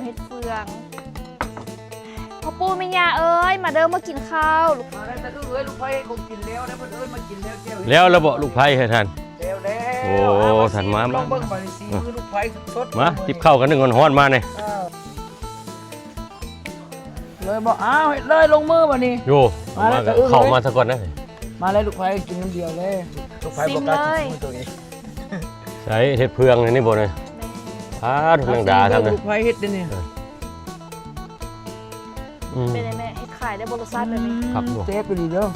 เฮ็ดเฟืองพ่อปู่แม่ย่าเอ้ยมาเด้อมากินข้าวลูก มาได้แต่ลูกเอ้ยลูกไผ่คงกินแล้วนะเพิ่นเอ้ยมากินแล้วแก้ว แล้วระบบลูกไผ่ให้ท่าน แล้วแล้ว โอ้ท่านมา ลองเบิ่งมาดิสีมือลูกไผ่สด มาจิบข้าวกันหนึ่งฮ้อนๆมาเนี่ย เลยบอกอ้าวเลยลงมือมานี่ โยมาเข้ามาซะก่อนนะ มาเลยลูกไผ่กินน้ำเดียวเลยลูกไผ่บอกกล้ากินมือตัวเอง ใส่เห็ดเพืองนี่บ่เลยพาทุกนางดาทำเลย ลูกไผ่เฮ็ดเด้อนี่ เป็นไงแม่เฮ็ดขายได้บ่รสชาติแบบนี้ ครับลูก เซฟไปดีเด้อ